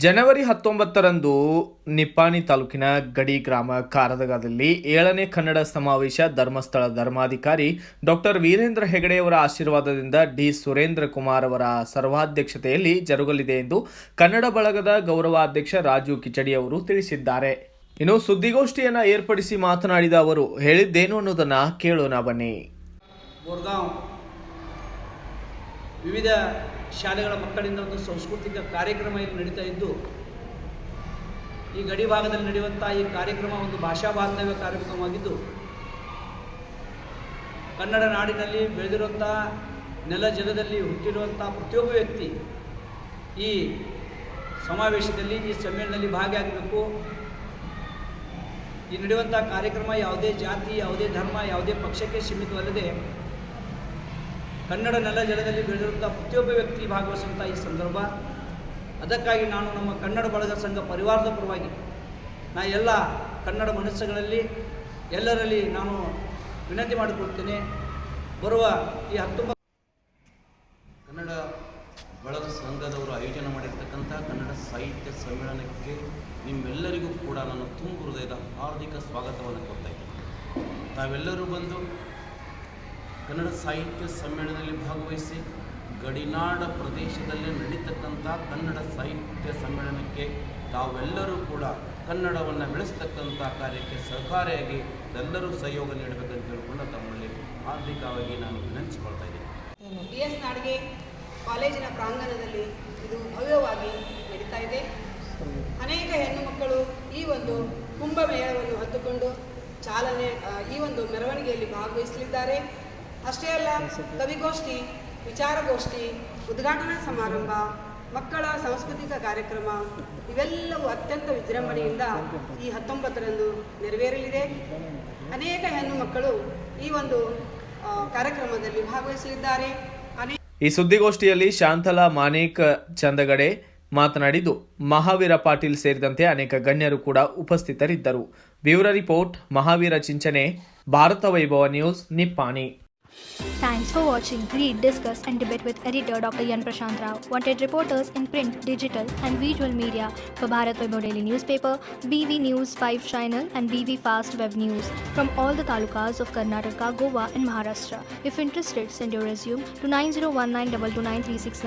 ಜನವರಿ 19ರಂದು ನಿಪ್ಪಾಣಿ ತಾಲೂಕಿನ ಗಡಿ ಗ್ರಾಮ ಕಾರದಗದಲ್ಲಿ 7ನೇ ಕನ್ನಡ ಸಮಾವೇಶ ಧರ್ಮಸ್ಥಳ ಧರ್ಮಾಧಿಕಾರಿ ಡಾಕ್ಟರ್ ವೀರೇಂದ್ರ ಹೆಗಡೆಯವರ ಆಶೀರ್ವಾದದಿಂದ ಡಿ ಸುರೇಂದ್ರ ಕುಮಾರ್ ಅವರ ಸರ್ವಾಧ್ಯಕ್ಷತೆಯಲ್ಲಿ ಜರುಗಲಿದೆ ಎಂದು ಕನ್ನಡ ಬಳಗದ ಗೌರವಾಧ್ಯಕ್ಷ ರಾಜು ಕಿಚಡಿ ಅವರು ತಿಳಿಸಿದ್ದಾರೆ. ಇನ್ನು ಸುದ್ದಿಗೋಷ್ಠಿಯನ್ನು ಏರ್ಪಡಿಸಿ ಮಾತನಾಡಿದ ಅವರು ಹೇಳಿದ್ದೇನು ಅನ್ನೋದನ್ನ ಕೇಳೋಣ ಬನ್ನಿ. ವಿವಿಧ ಶಾಲೆಗಳ ಮಕ್ಕಳಿಂದ ಒಂದು ಸಾಂಸ್ಕೃತಿಕ ಕಾರ್ಯಕ್ರಮ ಇಲ್ಲಿ ನಡೀತಾ ಇದ್ದು, ಈ ಗಡಿ ಭಾಗದಲ್ಲಿ ನಡೆಯುವಂಥ ಈ ಕಾರ್ಯಕ್ರಮ ಒಂದು ಭಾಷಾ ಬಾಂಧವ್ಯ ಕಾರ್ಯಕ್ರಮವಾಗಿದ್ದು, ಕನ್ನಡ ನಾಡಿನಲ್ಲಿ ಬೆಳೆದಿರುವಂಥ ನೆಲ ಜಲದಲ್ಲಿ ಹುಟ್ಟಿರುವಂಥ ಪ್ರತಿಯೊಬ್ಬ ವ್ಯಕ್ತಿ ಈ ಸಮಾವೇಶದಲ್ಲಿ, ಈ ಸಮ್ಮೇಳನದಲ್ಲಿ ಭಾಗಿಯಾಗಬೇಕು. ಈ ನಡೆಯುವಂಥ ಕಾರ್ಯಕ್ರಮ ಯಾವುದೇ ಜಾತಿ, ಯಾವುದೇ ಧರ್ಮ, ಯಾವುದೇ ಪಕ್ಷಕ್ಕೆ ಸೀಮಿತವಲ್ಲದೆ ಕನ್ನಡ ನೆಲ ಜಲದಲ್ಲಿ ಬೆಳೆದಿರುವಂಥ ಪ್ರತಿಯೊಬ್ಬ ವ್ಯಕ್ತಿ ಭಾಗವಹಿಸುವಂಥ ಈ ಸಂದರ್ಭ. ಅದಕ್ಕಾಗಿ ನಾನು ನಮ್ಮ ಕನ್ನಡ ಬಳಗ ಸಂಘ ಪರಿವಾರದ ಪರವಾಗಿ ಎಲ್ಲ ಕನ್ನಡ ಮನಸ್ಸುಗಳಲ್ಲಿ ಎಲ್ಲರಲ್ಲಿ ನಾನು ವಿನಂತಿ ಮಾಡಿಕೊಳ್ತೇನೆ. ಬರುವ ಈ 19 ಕನ್ನಡ ಬಳಗ ಸಂಘದವರು ಆಯೋಜನೆ ಮಾಡಿರ್ತಕ್ಕಂಥ ಕನ್ನಡ ಸಾಹಿತ್ಯ ಸಮ್ಮೇಳನಕ್ಕೆ ನಿಮ್ಮೆಲ್ಲರಿಗೂ ಕೂಡ ನಾನು ತುಂಬ ಹೃದಯದ ಹಾರ್ದಿಕ ಸ್ವಾಗತವನ್ನು ಕೊಡ್ತಾ ಇದ್ದೇನೆ. ತಾವೆಲ್ಲರೂ ಬಂದು ಕನ್ನಡ ಸಾಹಿತ್ಯ ಸಮ್ಮೇಳನದಲ್ಲಿ ಭಾಗವಹಿಸಿ ಗಡಿನಾಡ ಪ್ರದೇಶದಲ್ಲಿ ನಡೀತಕ್ಕಂಥ ಕನ್ನಡ ಸಾಹಿತ್ಯ ಸಮ್ಮೇಳನಕ್ಕೆ ತಾವೆಲ್ಲರೂ ಕೂಡ ಕನ್ನಡವನ್ನು ಬೆಳೆಸ್ತಕ್ಕಂಥ ಕಾರ್ಯಕ್ಕೆ ಸಹಕಾರಿಯಾಗಿ ಎಲ್ಲರೂ ಸಹಯೋಗ ನೀಡಬೇಕಂತ ಹೇಳಿಕೊಂಡು ತಮ್ಮಲ್ಲಿ ಹಾರ್ದಿಕವಾಗಿ ನಾನು ವಿನಂತಿಸಿಕೊಳ್ತಾ ಇದ್ದೀನಿ. BS ನಾಡಿಗೆ ಕಾಲೇಜಿನ ಪ್ರಾಂಗಣದಲ್ಲಿ ಇದು ಭವ್ಯವಾಗಿ ನಡೀತಾ ಇದೆ. ಅನೇಕ ಹೆಣ್ಣು ಮಕ್ಕಳು ಈ ಒಂದು ಕುಂಭಮೇಳವನ್ನು ಹತ್ತುಕೊಂಡು ಈ ಒಂದು ಮೆರವಣಿಗೆಯಲ್ಲಿ ಭಾಗವಹಿಸಲಿದ್ದಾರೆ. ಅಷ್ಟೇ ಅಲ್ಲ, ಕವಿಗೋಷ್ಠಿ, ವಿಚಾರಗೋಷ್ಠಿ, ಉದ್ಘಾಟನಾ ಸಮಾರಂಭ, ಮಕ್ಕಳ ಸಾಂಸ್ಕೃತಿಕ ಕಾರ್ಯಕ್ರಮ ಇವೆಲ್ಲವೂ ಅತ್ಯಂತ ವಿಜೃಂಭಣೆಯಿಂದ ಈ 19ರಂದು ನೆರವೇರಲಿದೆ. ಅನೇಕ ಹೆಣ್ಣು ಮಕ್ಕಳು ಈ ಒಂದು ಕಾರ್ಯಕ್ರಮದಲ್ಲಿ ಭಾಗವಹಿಸಲಿದ್ದಾರೆ. ಈ ಸುದ್ದಿಗೋಷ್ಠಿಯಲ್ಲಿ ಶಾಂತಲಾ ಮಾನೇಕ್ ಚಂದಗಡೆ ಮಾತನಾಡಿದ್ದು, ಮಹಾವೀರ ಪಾಟೀಲ್ ಸೇರಿದಂತೆ ಅನೇಕ ಗಣ್ಯರು ಕೂಡ ಉಪಸ್ಥಿತರಿದ್ದರು. ಬ್ಯೂರೋ ರಿಪೋರ್ಟ್, ಮಹಾವೀರ ಚಿಂಚನೆ, ಭಾರತ ವೈಭವ news, Nippani. Thanks for watching. Read, discuss and debate with editor Dr. Yan Prashant Rao. Wanted reporters in print, digital and visual media for Bharat Vaibhav Daily Newspaper, BV News 5 Channel and BV Fast Web News from all the talukas of Karnataka, Goa and Maharashtra. If interested, send your resume to 9019229369.